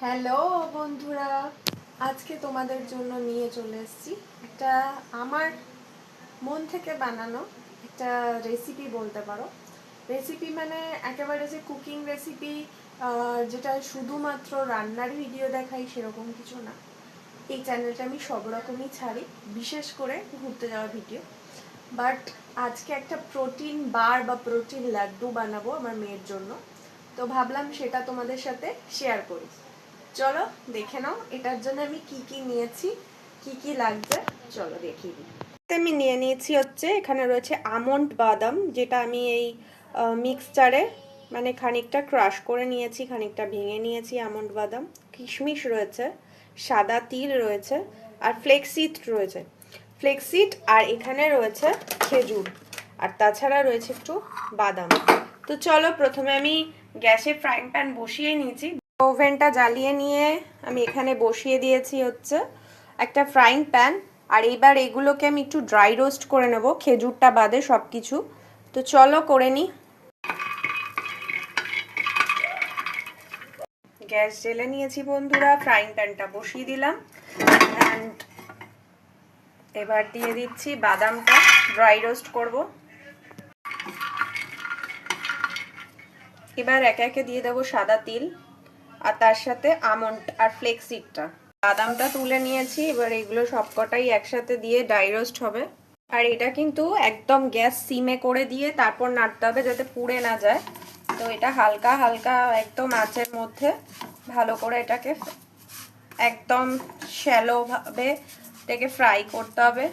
Hello বন্ধুরা, আজকে তোমাদের জন্য নিয়ে চলে এসেছি একটা আমার মন থেকে বানানো একটা রেসিপি বলতে পারো। রেসিপি মানে একেবারে যে কুকিং রেসিপি যেটা শুধুমাত্র রান্নার ভিডিও দেখাই সেরকম কিছু না। এই চ্যানেলটা আমি সব রকমই ছাড়ি, বিশেষ করে ঘুরতে যাওয়া ভিডিও। বাট আজকে একটা প্রোটিন বার বা প্রোটিন লাড্ডু বানাবো আমার মেয়ের জন্য, তো ভাবলাম সেটা তোমাদের সাথে শেয়ার করি। চলো দেখে নাও এটার জন্য আমি কি কি নিয়েছি, কি কি লাগবে চলো দেখিয়ে দিই। আমি নিয়ে নিয়েছি হচ্ছে, এখানে রয়েছে আমন্ড বাদাম, যেটা আমি এই মিক্সচারে মানে খানিকটা ক্রাশ করে নিয়েছি, খানিকটা ভেঙে নিয়েছি আমন্ড বাদাম। কিশমিশ রয়েছে, সাদা তিল রয়েছে, আর ফ্লেক্সিড রয়েছে। ফ্লেক্সিড আর এখানে রয়েছে খেজুর, আর তাছাড়া রয়েছে একটু বাদাম। তো চলো প্রথমে আমি গ্যাসে ফ্রাইং প্যান বসিয়ে নিয়েছি। ওভেনটা জ্বালিয়ে নিয়ে আমি এখানে বসিয়ে দিয়েছি হচ্ছে একটা ফ্রাইং প্যান। আর এবার এগুলোকে আমি একটু ড্রাই রোস্ট করে নেব, খেজুরটা বাদে সব কিছু। তো চলো করে নিই। গ্যাস জ্বেলে নিয়েছি বন্ধুরা, ফ্রাইং প্যানটা বসিয়ে দিলাম। অ্যান্ড এবার দিয়ে দিচ্ছি বাদামটা, ড্রাই রোস্ট করব। এবার একে একে দিয়ে দেবো সাদা তিল, আর তার সাথে আমন্ড আর ফ্লেক্সিডটা। বাদামটা তুলে নিয়েছি, এবার এগুলো সবকটাই একসাথে দিয়ে ড্রাই রোস্ট হবে। আর এটা কিন্তু একদম গ্যাস সিমে করে দিয়ে তারপর নাড়তে হবে যাতে পুড়ে না যায়। তো এটা হালকা হালকা একদম আঁচের মধ্যে ভালো করে এটাকে একদম শ্যালো ভাবে এটাকে ফ্রাই করতে হবে।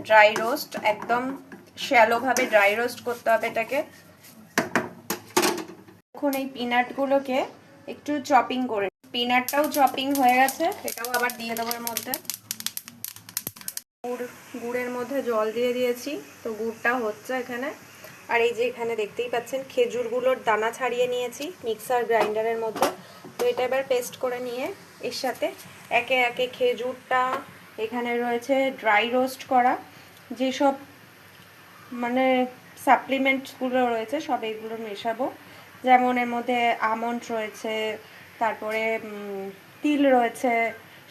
ড্রাই রোস্ট একদম শ্যালো ভাবে ড্রাই রোস্ট করতে হবে এটাকে। এখন এই পিনাটগুলোকে একটু চপিং করে, পিনাটটাও চপিং হয়ে গেছে, এটাও আবার দিয়ে দেবো এর মধ্যে। গুড়ের মধ্যে জল দিয়ে দিয়েছি, তো গুড়টা হচ্ছে এখানে। আর এই যে এখানে দেখতেই পাচ্ছেন খেজুরগুলোর দানা ছাড়িয়ে নিয়েছি মিক্সার গ্রাইন্ডারের মধ্যে। তো এটা এবার পেস্ট করে নিয়ে এর সাথে একে একে খেজুরটা, এখানে রয়েছে ড্রাই রোস্ট করা যেসব মানে সাপ্লিমেন্টসগুলো রয়েছে সব এগুলো মেশাবো। যেমন এর মধ্যে আমন্ড রয়েছে, তারপরে তিল রয়েছে,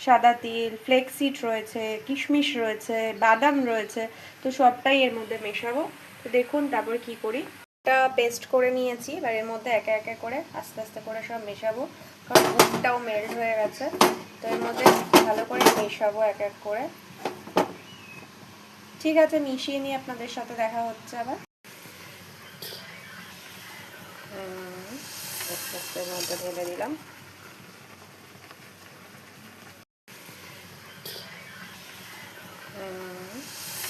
সাদা তিল, ফ্লেক্সিড রয়েছে, কিশমিশ রয়েছে, বাদাম রয়েছে। তো সবটাই এর মধ্যে মেশাবো। তো দেখুন তারপর কি করি। এটা পেস্ট করে নিয়েছি, এবার এর মধ্যে একে একে করে আস্তে আস্তে করে সব মেশাবো, কারণ গুড়টাও মেল্ট হয়ে গেছে। তো এর মধ্যে ভালো করে মেশাবো এক এক করে। ঠিক আছে, মিশিয়ে নিয়ে আপনাদের সাথে দেখা হচ্ছে আবার। আস্তে আস্তে এর মধ্যে ঢেলে দিলাম।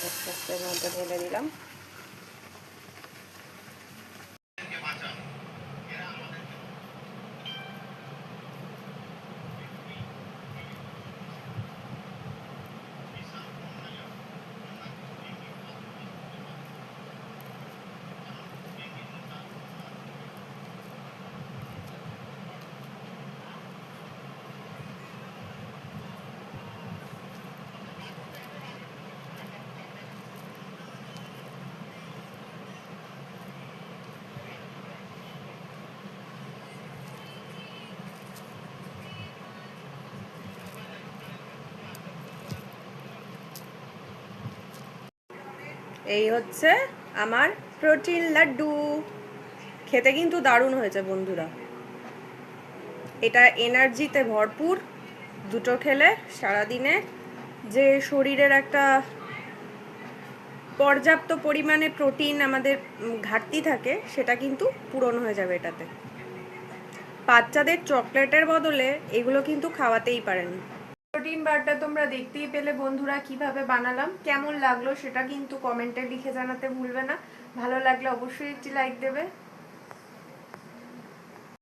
আস্তে আস্তে এর মধ্যে ঢেলে দিলাম। এই হচ্ছে আমার প্রোটিন লাড্ডু। খেতে কিন্তু দারুণ হয়েছে বন্ধুরা। এটা এনার্জিতে ভরপুর। দুটো খেলে সারাদিনে যে শরীরের একটা পর্যাপ্ত পরিমাণে প্রোটিন আমাদের ঘাটতি থাকে সেটা কিন্তু পূরণ হয়ে যাবে এটাতে। বাচ্চাদের চকলেটের বদলে এগুলো কিন্তু খাওয়াতেই পারেন। প্রোটিন বারটা তোমরা দেখতেই পেলে বন্ধুরা কিভাবে বানালাম। কেমন লাগলো সেটা কিন্তু কমেন্টে লিখে জানাতে ভুলবে না। ভালো লাগলে অবশ্যই একটি লাইক দেবে।